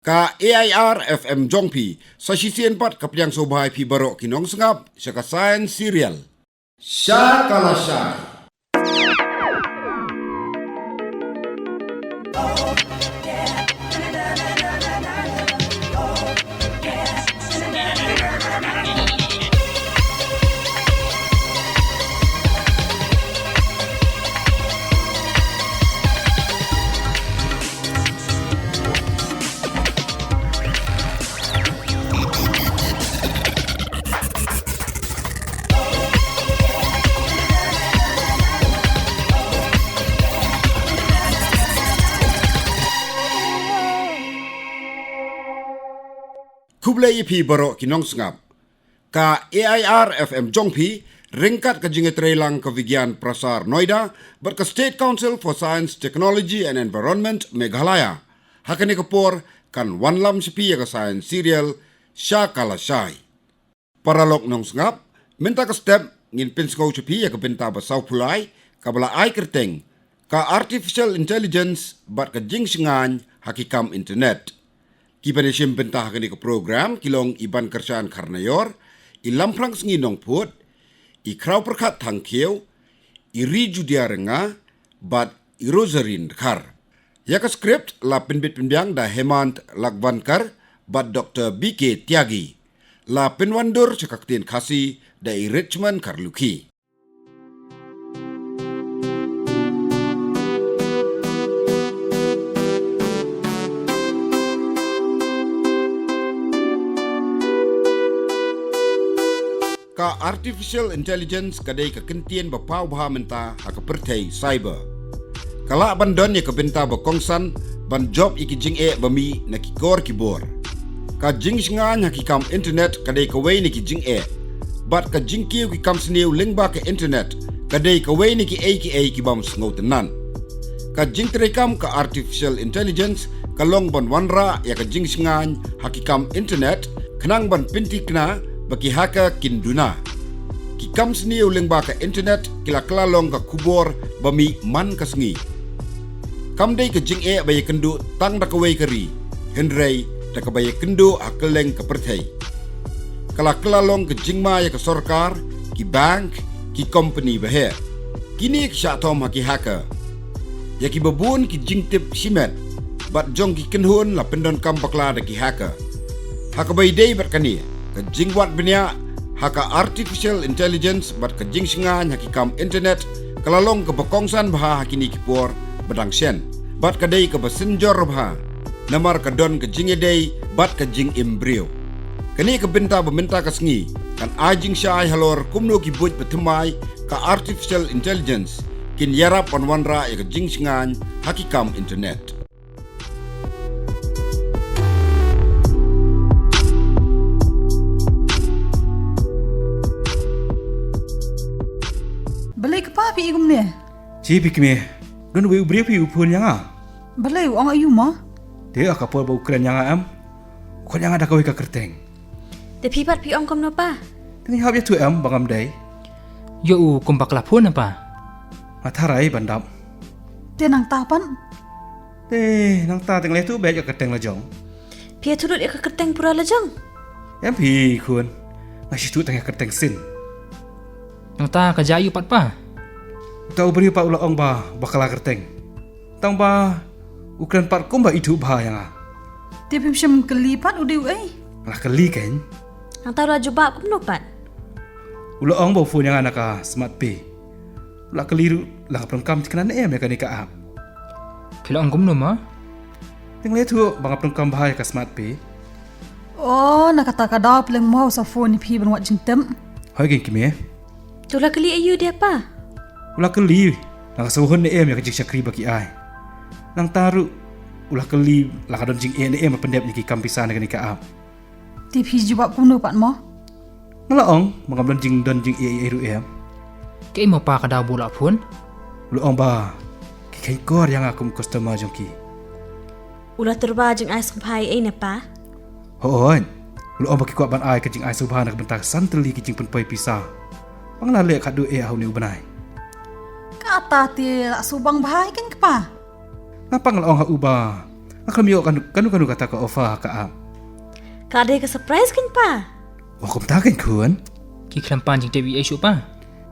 Ka AIR FM Jongpi, sa sisian pat kapiang sobahay pi barok kinong sengap, siya ka science serial. Siya kalasay. Kublai pi barok kinong sengap. Ka AIR FM Jongpi, ringkat ke jinget relang kevigian Prasar Noida, berke State Council for Science, Technology and Environment Meghalaya. Hakani kepor kan wanlam sepi ya ke science serial Siya Kalasay. Para lok nong sengap, minta ke step ngin pinskau sepi ya ke pinta basau pulai, kabala ai kerteng, ka artificial intelligence bat ke jing sengan hakikam internet. Kipan isim bentah kini ke program kilong iban kerjaan karnayor, ilamprang senginong put, ikrau perkat tangkiau, iri judia renga, bat irozarin dekar. Ya ke skript la pinbit pinbiang da Hemant Lagvankar, bat Dr. B.K. Tyagi. La pinwandur cekaktin kasih da Richmond Karluki. Ka artificial intelligence kadai ka kentian bapau baha menta haka pertai cyber. Kala bandon ya ka benta bakongsan ban job iki jing e bami na kikor kibor. Ka jing singan hakikam internet kadai ka wei ni ki jing e. Bat ka jing kiu ki kam sniu lingba ka internet kadai ka wei ni ki ki bam sngotenan. Ka jing terekam ka artificial intelligence kalong ban wanra ya ka jing singan hakikam internet kenang ban pinti kena bagi haka kinduna. Kikam seni uling baka internet kila kelalong ka kubor bami man kasengi. Kam day ke jing e baya kendu tang da kawai keri. Hendrei da ka baya kendu akeleng ke pertai. Kala kelalong ke jing ma ya ke sorkar, ki bank, ki company bahe. Kini ki syatom haki haka. Ya ki babun ki jing tip simet. Bat jong ki kenhun la pendon kam bakla da ki haka. Haka bay day berkani. Kejing buat benia haka artificial intelligence bat kejing singan hakikam internet kelalong ke bekongsan baha hakini kipor bedang sen bat kadai ke besenjor baha namar kedon kejing edai bat kejing embrio kini ke benta beminta kesengi kan ajing syai halor kumno ki buj betemai ka artificial intelligence kin yarap wanwanra ya kejing singan hakikam internet. Balai ke pa pi igum ne? Cipi kime, don we ubri pi upun yang a. Balai ang ayu ma? Dia akapor bau keren yang am. Kon yang ada kau ika kerteng. De pipat pi om kom no pa. Tini hab ya tu am bangam dai. Yo kumpak lapun apa? Matarai bandam. Dia nang tapan? Nang ta teng le tu baik kerteng la jong. Pia turut ya ke kerteng pura lejong. Em pi kun. Ngasih tu tengah kerteng sin. Yang ta kerja ayu pat pa. Tau beri pa ulah ong ba bakala kerteng. Tang ba ukran pat kum ba itu ba yang a. Dia pim syam kelipat udiu ai. Lah keli kan. Ang tahu lah jubak kom no pat. Ulah ong ba phone yang anak a smart pay. Lah keliru lah pelengkam kenan em ya kan ika ap. Pila anggum no ma? Teng le tu bang pelengkam bahaya ka smart pay. Oh, nak kata kada peleng mau sa phone ni pi ban wat jingtem. Hai gen kime. Tulah keli ayu dia pa. Ulah keli lang sauhon ni em ya kajik syakri bagi ai. Nang taru ulah keli lah kadon jing em pendep ni ki kampisan dengan ika ap. Dia pi jubak kuno pat ma. Ngalaong mangam jing don jing ru em. Kei mo pa kada bola pun. Ulah ong ba. Ki kai kor yang aku customer jongki. Ulah turba jeng ais kumpai ai na pa. Hoon. Ulah ong bagi kuat ban ai kajing ai subhan nak bentak santeli ki jing penpai pisah. Panglah lek kat duit au ni ubanai. Kata ti subang bahai kan kepa. Ngapa ngelong ha uba? Akal mio kanu kata ka offer ka am. Kada ka surprise kan pa? Wakum takin kun. Ki kelampan jing TV isu pa.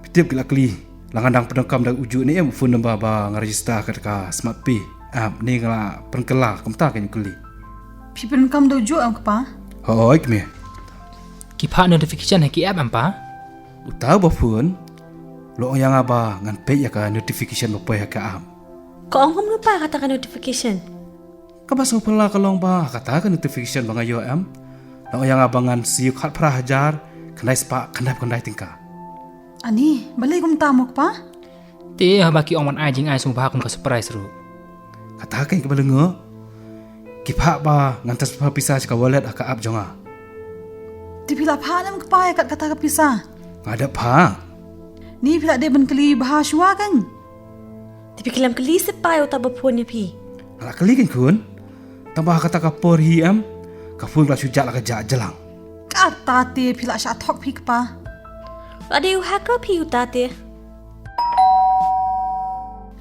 Pitip kila kli. Langandang penekam dak uju ni em phone number ba ngarejista ka smart p. Ni ngala pengkela kum takin kli. Pi pen kam do ju am pa. Hoi kme. Ki pa notification hai ki app am pa. Utau ba phone. Lo yang aba ngan pe ya ka notification ba pa ka am. Ko ang kum pa katakan notification. Kabaso pala kalong ba kata ka notification ba ngayo am. Lo yang aba ngan siu khat pra hajar kanai spa kandai tingka. Ani, balay kum tamok pa? Te ha baki ong man ai jing ai sung ba kum ka surprise ru. Kata kan ka balengo. Kipa ba ngantas pa pisah ka wallet aka app jonga. Di pila pa nam pa kat kata ka pisa. Ngada pa. Ni pila de ban kali bahaswa kan. Tapi kelam keli sepai uta bapun ni pi. Ala kali kan kun. Tambah kata ka por hi am. Ka phun la sujak la ka jalang. Kata te pila sya thok pi pa. Ada yu hacker pi uta te.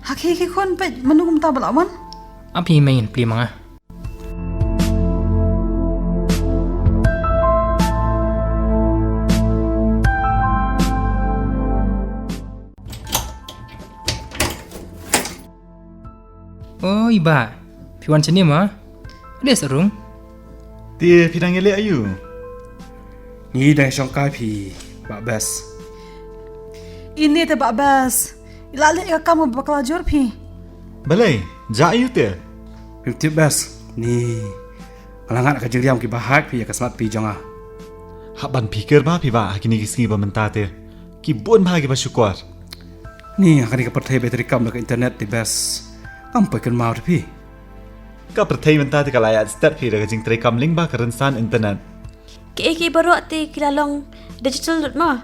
Hak he kon pe menungum ta balawan. Api main pli manga. Oh iba. Piwan sini ma. Ada serung. Tia pidang elek ayu. Ni dai song kai pi. Ba best. Ini te bak bas. Ilale ka kamu bakal jor pi. Balai, ja ayu tia. Pimtip best. Ni. Alangat ka jiriam ki bahak pi ya ka smart pi jonga. Hak ban pikir ba pi ba kini kisngi ba menta tia. Ki bon ba ki ba syukur. Ni akan ka pertai bateri kam ka internet di best. Kampai kan mau pi. Ka pertai menta tia ka layat start pi da jing terekam link ba ka rensan internet. Ki barok te kilalong digital dot ma.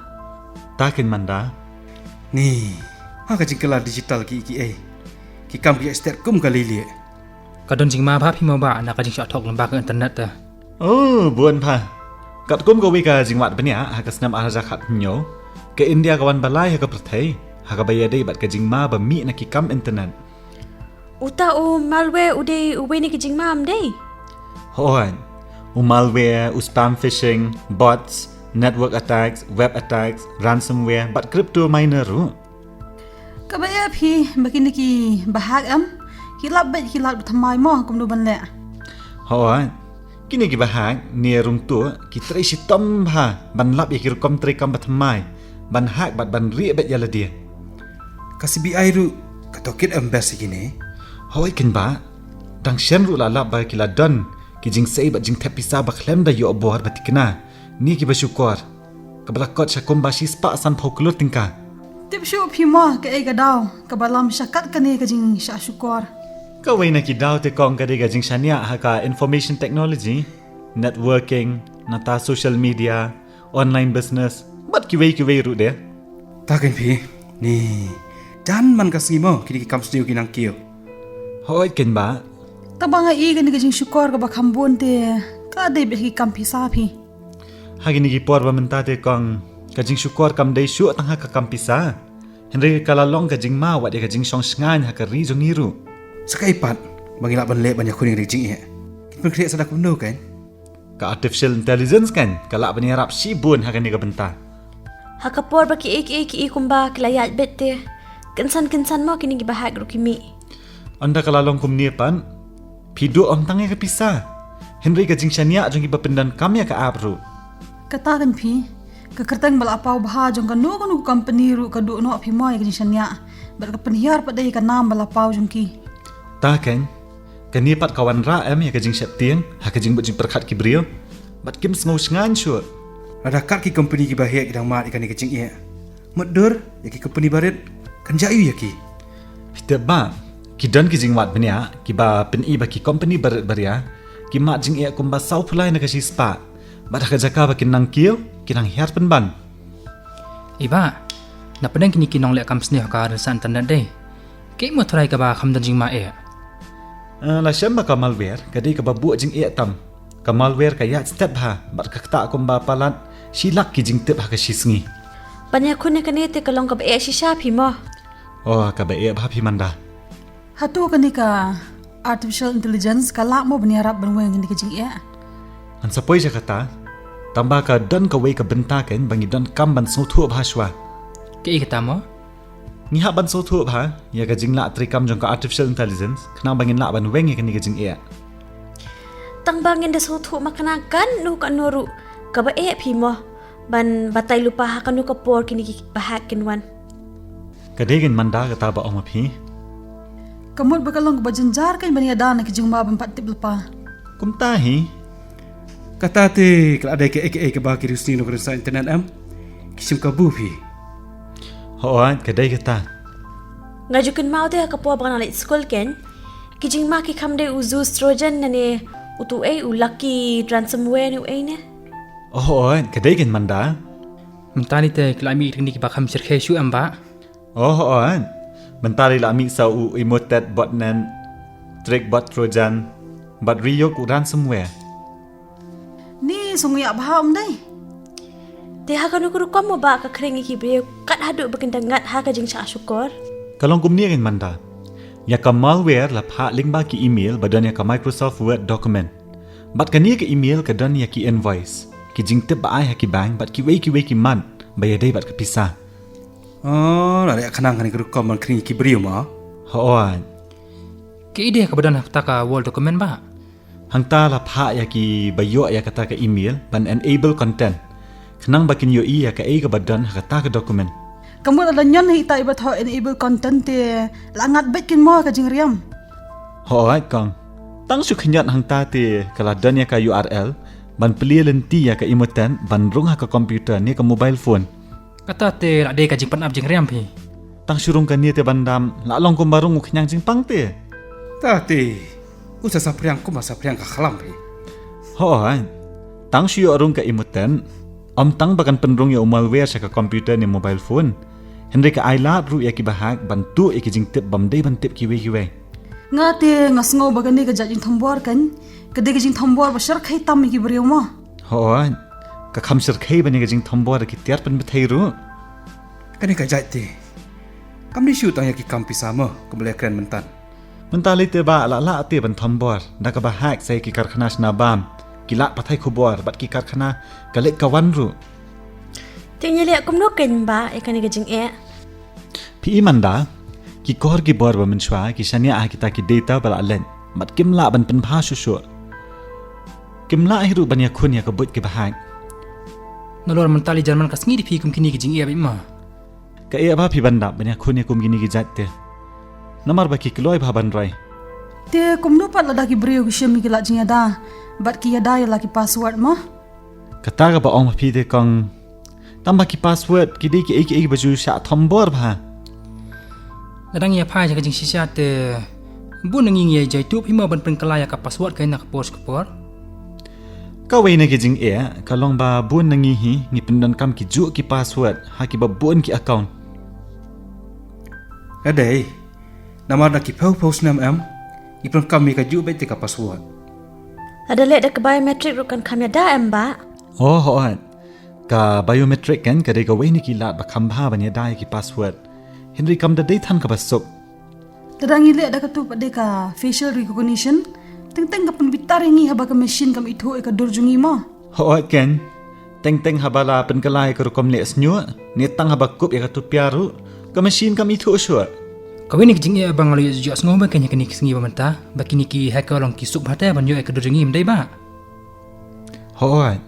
Takin manda. Ni. Ha ka jingkala digital ki ai. Ki kam ki start kum ka lili. Kadon jing ma ba pi ma ba na ka jing shot thok lamba ka internet ta. Oh, bon pa. Kat kum ko wi ka jing wat bania ha ka snam arja khat nyo. Ke India kawan balai ha ka pertai. Ha ka bayar dei bat ka jing ma ba mi na ki kam internet. Uta o malware ude uwe ni kijing mam day. Hoan. Malware, spam phishing, bots, network attacks, web attacks, ransomware, but crypto miner ru. Kabaya pi bakini ki bahak am. Kilap bet kilap thamai mo kum do ban le. Hoan. Kini ki bahag ni rung tu ki trai si tom ha ban lap ya ki kom trai kam batmai ban hak bat ban ri bet yala dia. Kasi BI ru ka tokit embassy kini. Hoi kin ba dang shen ru la lap ba ki la don ki jing sei bat jing tepisa ba khlem da yo bor batikna ni ki ba syukur ka balakot syakom ba si spa san phoklur tingka. Tip shu pi mo ka e ga daw ka balam syakat ka ne ka jing sya syukur. Ka wei na ki daw te kong ka de ga jing shania ha ka information technology, networking, nata social media, online business, bat ki wei ru de. Takin pi. Ni. Jan man kasi mo kini ki kam studio kinang kiyo. Hoi kin ba Tabang ai ga ni ka jing syukur ka ba khambon te. Ka de be ki kam pi sa pi. Hagi ni por ba menta te kong kajing syukur kam dei syu tang ha ka kam pisa. Henry kala long kajing ma wa de kajing song sngan ha ka ri jong niru. Sakai pat bangila ban le banyak kuning rijing e. Kita kriak sadak kuno kan. Ka artificial intelligence kan kala ban yarap si bun ha ka ni ka benta. Hakapor ba ki kumba kilayat bet te. Kensan mo kini gibahag ru kimi. Anda kala long kum ni pan pidu om tang ka pisa. Henry kajing shania jong iba pendan kam ya ka abru. Katakan pi. Kekertang bala pau bah jong ka no company ru ka do no pi mo ka jing syanya. Bar ka penhiar pa dai ka nam bala pau jong ki. Ta kan kani pat kawan ra em ya kajing syap tiang ha kajing bujing perkhat ki brio. Bat kim sngo sngan syu. Ada kat ki company ki bahaya ki dang mat ikan ki cing e. Mudur ya ki company baret kan jayu ya ki. Kita ba ki dan ki jing wat benia ki ba pen i ba ki company baria ki mat jing e kum ba sau pulai na ka si spa. Bat ka jaka ba kinang kiyo kinang hiar pen ban. Iba. Na pedang kini kinong le kam sni ka sa internet dei. Ke mo try ka ba kham dan jing ma e. La syam ba ka malware ka dei ka ba bu jing e tam. Ka malware ka ya step ha bat ka ta kum ba palat silak ki jing tip ha ka sisngi. Banyak kun kani te kalong ka ba e shisha pi mo. Oh ka ba e ba pi manda. Hatu ka ni ka artificial intelligence kalak mo baniarap banweng ni kajing e. An sapoi Jakarta, tambah ka dan ka wei ka bentaken bangi dan kam ban so thu bhashwa. Ke kata mo? Ni ha ban so thu bha, ya ka jing la tri kam jong ka artificial intelligence, kena bangin la ban weng ka ni ka jing e. Tang bangin da so thu makanakan nu ka noru. Ka ba phi mo. Ban batay lupa ha kanu kapor kini bahak kinwan. Kadegin manda ka taba om phi. Kamot bakalong bajanjar kay baniada na kajing mabang patip lupa. Kum tahi, Kata te kalau ada ke ba ki rusni no sa internet am. Kisim ka bufi. hoan kadai kata. Ngajukin mau te kapor bang nalit school ken. Kijing ma ki kamde uzu strojan nane utu ulaki ransomware nu ne. Hoan kadegin manda. Mentani te kalau ami ni ba kham sirkhe shu am ba. Hoan. Mentari la mi sa u emotet botnan trick bot trojan but riyok ransomware. Ni sunguya baham dai. Te ha kanu kuru kam mo ba ka krengi ki bre kat hadu bakindangat ha ka jing sha syukur. Kalong kumnirin manda. Ya ka malware la pha link ba ki email badan ya ka Microsoft Word document. Bat kani ka email ka dan ya ki invoice. Ki jing tip ba ai ha ki bank bat ki wei ki man bayadai bat ka pisah. Oh, la kanang kan ku kom man kring ki brio ma. Hoan. Ke ide ka badan ta ka wall document ba. Hang ta la pha ya ki bayo ya kata ka email ban enable content. Kenang bakin yo i ya ka ka badan ha kata ka document. Kamot ala nyon hita ibat ho enable content te langat bet kin mo kajing riam. Hoan kang. Tang su khinyat hang ta te kala dan ya ka URL ban peli lenti ya ka emoten ban rung ha ka computer ni ka mobile phone. Kata te la de ka jing pan up jing riam phi. Tang surung ka ni te bandam la long ko barung khinyang jing pang te. Ta te. Usa sa priang ko masa priang ka khalam pi. Hoan. Tang syu arung ka emoten om tang bakan penrung ya malware sa ka computer ni mobile phone. Henry ka ailat ru ya ki bahag bantu ki jing tip bam dei ban tip ki we. Nga te ngasngo bagani ka jajing thambor kan. Kade kajing thambor ba shar khai tam ki brio mo. Hoan. Ka khamsir khei bani ka jing thambor ki tiar pan bethai ru. Kani ka jai te. Kam ni shu tang ya ki kam pisama ko boleh keren mentan. Mentali te ba la te ban thambor da ka bahag sai ki karkhana sna bam. Kila pathai khubor bat ki karkhana kalek kawan ru. Tingnya liat kum no ken ba kani ka jing Pi manda ki kor ki bor ba menshwa ki shania a kita ki data bala len mat kimla ban pen pha shu shu. Kimla hiru ban ya khun ya ka but ki bahag. Nolor mentali Jerman ka sngi di phi kum kini ki jing ba ma. Ka ba phi banda ban ya khun ya kum gini ki jatte. Namar ba ki kloi bha ban rai. Te kumno pat lada ki brio ki shemi ki la jing ada. Bat ki ada ya la ki password mo. Kata ka ba ong phi de kong tamba ki password ki de ki baju sha thambor bha. Ladang ya phai ka jing shisha te bu nanging ye jai tu phi ma ban pen kala ya ka password ka na ka post kapor. Ka wei na ki jing ka long ba bun nangi hi ni pendan kam ki ju ki password ha ki ba bun ki account. Adai. Namar na ki post nam am. Ipon kam mi ka ju bet ka password. Ada liat dak biometric rukan kamya da ba. Oh hoan. Ka biometric kan ka de ka wei ni ki lat ba khambha ban ya dai ki password. Henry kam da dei than ka basuk. Tadang ile ada katu pade ka facial recognition. Teng-teng ka pembitar ngi haba ka machine kam itho ka durjungi mo. Hoat ken. Teng habala pen kalai ka rukom le snyu. Ni tang haba kup ya ka tu piaru. Ka machine kam itho sure. Kawin ni jing bang lalu ju asngo ba kanya kini sngi ba menta. Ba kini ki hacker long ki suk bhata ban yo ka durjungi mdai ba. Hoat.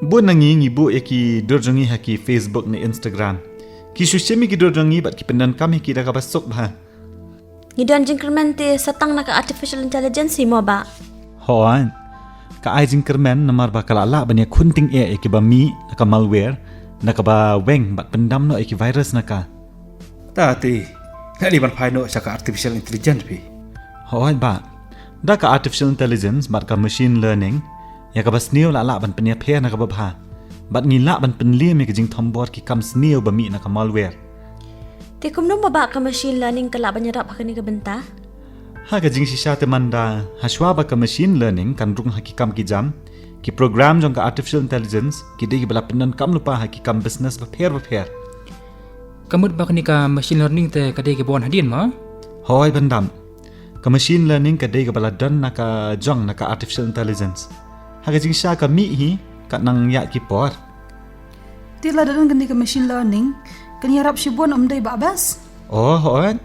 Bu nangi ngi bu ki durjungi ha ki Facebook ni Instagram. Ki sushemi ki durjungi bat ki pendan kam ki da ka basuk ba. Ngidan jing kermente satang na ka artificial intelligence mo ba. Hoan. Ka ai jing kermen namar ba kala la ban ya khunting ki ba mi na ka malware na ka ba weng bat pendam no ki virus na ka. Ta te. Kali ban phai no sa ka artificial intelligence pi. Hoan ba. Da ka artificial intelligence bat ka machine learning ya ka ba sneo la ban pen ya phe na ka ba bha. Bat ni la ban pen le mi ka jing thambor ki kam sneo ba mi na ka malware. Te kum no ba ka machine learning kala banyarap hakani ka benta. Ha ka jing shisha te manda haswa ba ka machine learning kan rung hakikam ki jam ki program jong ka artificial intelligence ki de bala penan kam lupa hakikam business ba pher. Kamut ba kini ka machine learning te ka de ke bon hadin ma. Hoi bandam. ka machine learning ka dei ka bala dan naka jong naka artificial intelligence ha ka jing sha ka mi hi ka nang ya ki por Tila dadan gani ka machine learning, kani harap shibon day ba bas? oh hoan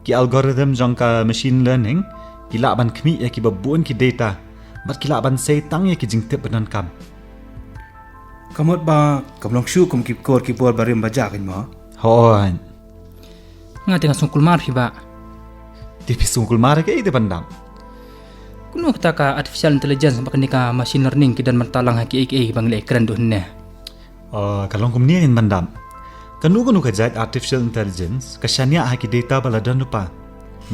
ki algorithm jong ka machine learning ki la ban khmi ya ki babun ki data bat ki la ban sei tang ya ki jing te banan kam Kamot ba kamlong shu kum kip kor kipor barim baja kan mo? hoan Nga tengah sungkul mar phi ba. ti pisungkul mare ke ide pandang Kuno kita ka artificial intelligence bakni ka machine learning kidan mantalang haki ek bang le ekran do ne. kalong kum ni in mandam kanu kanu ka jat artificial intelligence ka shania ha ki data bala dan lupa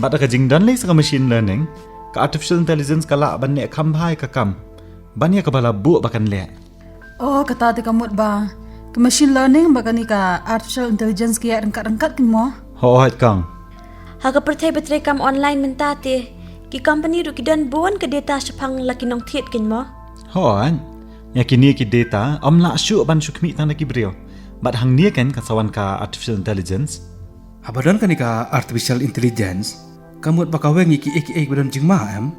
bat ka jing dan le sa machine learning ka artificial intelligence kala ban ne kham bhai ka kam ban ya ka bala bu bakan le Oh, kata ti kamot ba? Ka machine learning ba kani ka artificial intelligence kaya rengkat-rengkat kin mo? hoat kang Haka pertai betre kam online mentate. Ki company ru kidan buan ke data sepang laki nong thiet kin mo. hoan ya kini ki data amla shu ban shukmi tan ki brio bat hang ni kan ka sawan ka artificial intelligence Abadan kan ka artificial intelligence, kamot ba kaweng iki ek badan jing ma em?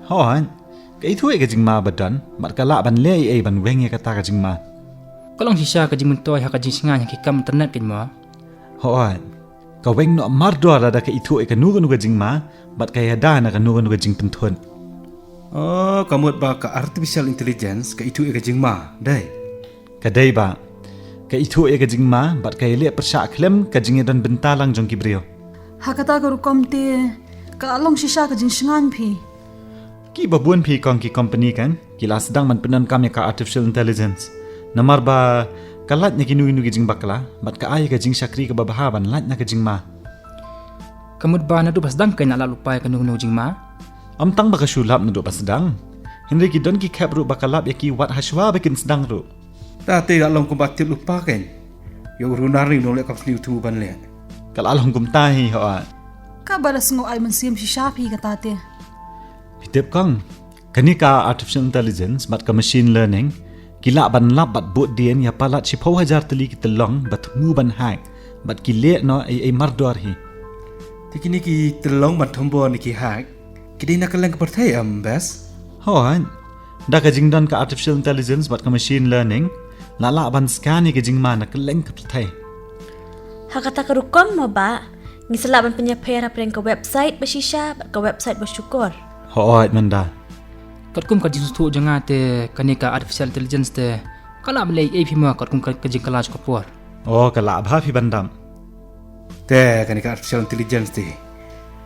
hoan ka itu e ka jing ma badan bat kala ban le e ban weng ya ka ta ka jing ma Kalong sisa ka jimun toy haka jing singa haki kam internet kin mo. hoan ka weng no mar do ra da ka itu e ka nu ka jing ma bat ka ya da na ka nu ka jing penthun Oh, kamot ba ka artificial intelligence ka itu ka jing ma, dai. ka dei ba ka itu e ka jing ma bat ka le persha klem ka jing dan bentalang jong ki brio Hakata ka rukom ti ka along shisha ka jing shingan phi. ki babuan phi kong ki company kan ki la sedang man penan kam ya ka artificial intelligence namar ba kalat ne ki nu ki jing bakla bat ka ay ka jing shakri ka babahaban lat na ka jing ma Kamut ba na do bas dang kay na lalupay ka nung jing ma. am tang ba ka shulap na do ba sedang Henry ki don ki kap ru bakalap ya ki wat hashwa bakin sedang ru Ta te ga long kumbatil lupa ken. Yo runar ni nolek kap sniu tu ban le. kal alhong kum tahi ho Ka balas ngo ay man siyam shisha phi kata ti. Hitip kang kani ka artificial intelligence bat ka machine learning kila ban lap bat bot dien ya palat si pau hajar teli ki telong bat mu ban hack bat ki le no ai mardor hi Tikini ki telong ban thombo ni ki hak. Kidi na kaleng pertai am bas. hoan da ka jingdan ka artificial intelligence bat ka machine learning la ban scan ki jingma na keleng ka thai Haka ta karukom mo ba? Ngisalaban penyapera preng ke website basisha ke website basyukur. hoat manda Kat kum ka jing tu janga te kani ka artificial intelligence te kala mlei e phi mo kat kum ka jing kalaj ko por. kala bha fi bandam Te kan ka artificial intelligence te.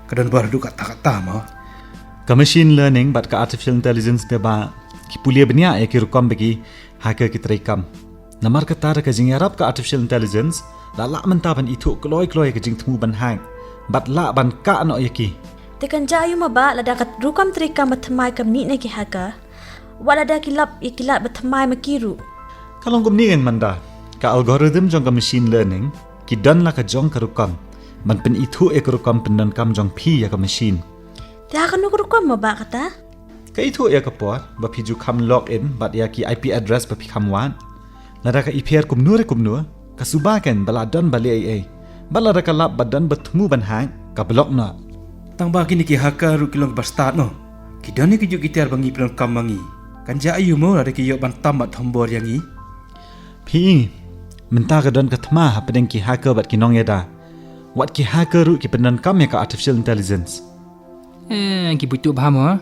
Kadan bar du kata-kata mo. ka machine learning bat ka artificial intelligence te ba ki pulia benia e ki rukom bagi hacker ki traikam namar ka tar ka jing arab ka artificial intelligence la manta ban itu kloi ka jing thmu ban hang bat la ban ka no yaki Tekan jayu mo ba lada kat rukam trika mathamai kam ni ki haka. Wala da kilap ikilat mathamai makiru. kalong kum ni kan manda ka algorithm jong ka machine learning ki dan la ka jong ka rukam ban pen itu e ka rukam pendan kam jong phi ya ka machine Te haka nuk rukam mo ba kata? ka itu e ka por ba phiju kham log in bat ya ki IP address ba phi kham wan lada ka IPR kum nur ka subaken bala dan bali ai bala ka lap badan bathmu ban hang ka block na Tang ba kini ki haka ru kilong bastat no. Kidan ni ki ju kitar bangi plan kam mangi. Kan ja ayu mo ada ki yo ban tamat thombor yangi. phi menta ka dan ka thma ha pedeng ki hacker bat ki nong yada wat ki hacker ru ki pendan kam ya ka artificial intelligence Ki butu ba mo.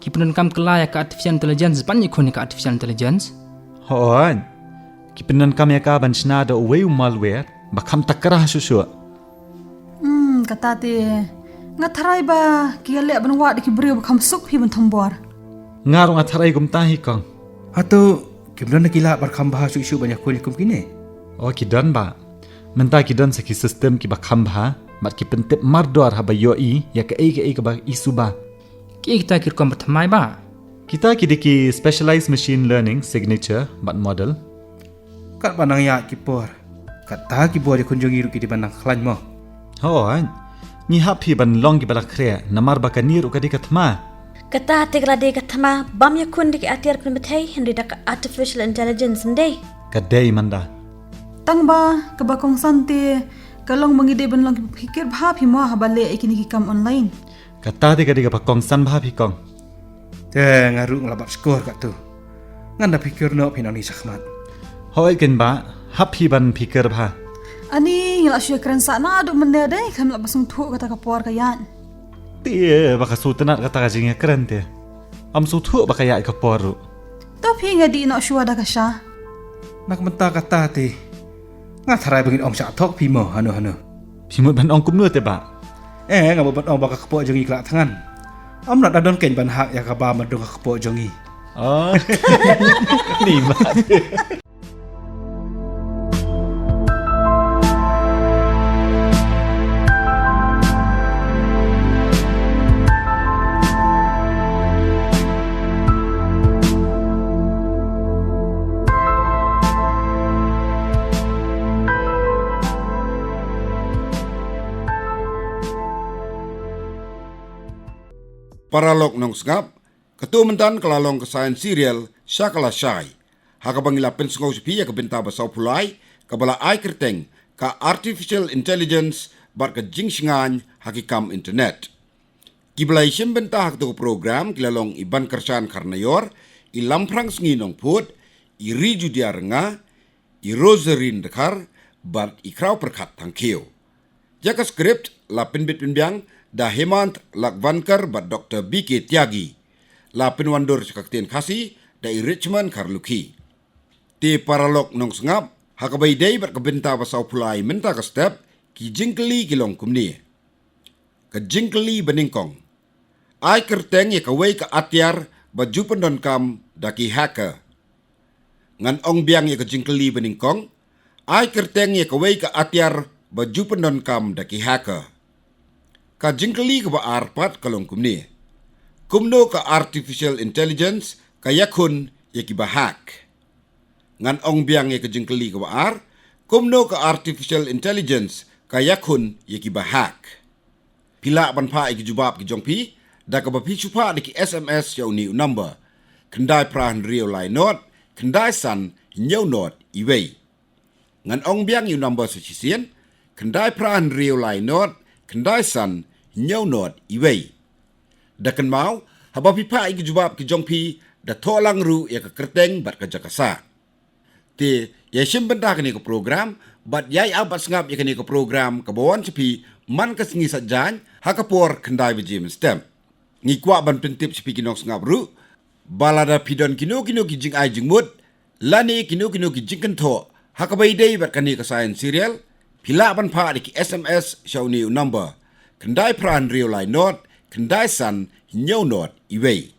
Ki punan kam kala ya ka artificial intelligence ban ni khoni ka artificial intelligence. hoan ki pendan kam ya ka ban shna da way malware ba kham takra su Kata ti nga tharai ba ki le ban wa de ki brio ba kham suk phi ban thombor. ngarong atharai gum tahi kang Atau kimlan ki la bar kham bah su isu banyak kuni kum kini. ki dan ba menta ki dan sa ki system ki ba kham bha bat ki pentep mardor ha ba yo i ya ka e ka ba isu ba Ki kita kir kom mathamai ba. kita ki de ki specialized machine learning signature bat model Kat panang ya ki por. Kata ki bo de kunjungi ru ki di banang khlan mo. hoan ni happy ban long ki bala khre namar ba kanir ukadi kathma Kata te grade kathama bam yakun dik atiar kun bethai henry dak artificial intelligence ndai. kadai manda Tang ba ka ba kong san ti ka long mangi de ban long ki fikir bha phi mo ha ba le ikini ki kam online. Kata dia kadang bakong san bah pikong. Ngaru ngelabat skor kat tu. Nganda pikir no pinang ni sakmat. Hoi ken ba hap hi ban pikir bah. Ani ngila syue keren sana duk mende dai kam la basung thu kata kapor kayan. Tie baka sutenat kata kajingnya keren tie. Am su thu baka ya ka poru. Tapi ngadi no syua da kasha. Nak mentah kata ti. Ngatharai bangin ong syak thok pimo hanu. Pimut ban ong kum nu te ba. Ngabo ban ong baka kepo jongi kelak tangan. Am nak dadon ken ban hak ya ka ba madong ka kepo jongi. Oh. Ni ba. Paralog nong sngap, ketumentan kelalong kesayan serial Syakala Syai. Haka bangila pensengau sepi ya kebenta basau pulai, kabala ai kerteng ka artificial intelligence bar ke jingsingan hakikam internet. Kibalai sim benta hak tu program kilalong iban kersan karnayor, ilamprang sengi nong put, iri judia renga, i roserin dekar, bar ikrau perkat tangkio. Jaka skript la pinbit pinbiang, da Hemant Lakvankar bat Dr. B.K. Tyagi, la pinwandur sekaktian kasi da Richmond Karluki. Ti paralog nong sengap, hakabay day bat kabenta basau pulai menta ka step ki jingkeli kilong kumni. Ka jingkeli beningkong. Ai kerteng ya kaway ka atyar bat jupan kam daki hacker. Ngan ong biang ya ka jingkeli beningkong, ai kerteng ya kaway ka atyar bat jupan kam daki hacker. Ka jingkeli ka ba arpat kalong kumni. Kumno ka artificial intelligence ka yakun ya ki ba hack. Ngan ong biang ya ka jingkeli ka ba ar, kumno ka artificial intelligence ka yakun ya ki ba hack. Pila ban pa iki jubab ki jongpi, da ka ba pi chupa di ki SMS ya uni number. Kendai prahan rio lai not, kendai san nyau not iwei. Ngan ong biang yu number sisien, kendai prahan rio lai not, kendai san nyau not iwei. Dakan mau, haba pipa iki jubab ki jongpi da tolang ru ya ka kerteng bat ka jakasa. Ti, ya sim benda kini ke program, bat yai abat sengap ya kini ke program ke bawan cepi man ka sengi sajan hakapor kendai bejim stem. Ngikwa ban pentip cepi kinong sengap ru, balada pidon kino ki jing ai jing mut, lani kino ki jing kento, hakabai day bat kini ke sayan serial, pila ban pa di ki SMS syau ni number. Kendai peran rio lai not, kendai san nyau not iwei.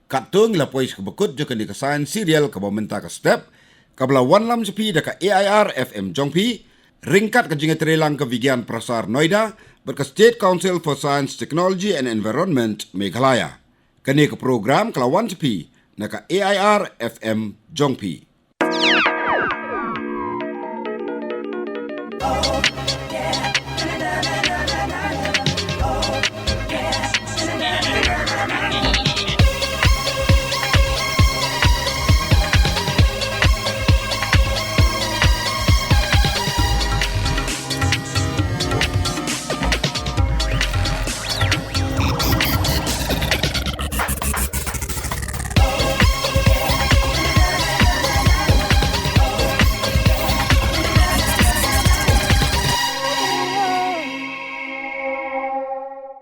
Kat tu ngila pois kebekut jo kendi kesayan serial ke menta ke step, kabla wan lam sepi daka AIR FM jongpi, ringkat ke jingat relang ke Vigian Prasar Noida, berke State Council for Science, Technology and Environment Meghalaya. Kendi ke program kelawan sepi, naka AIR FM jongpi.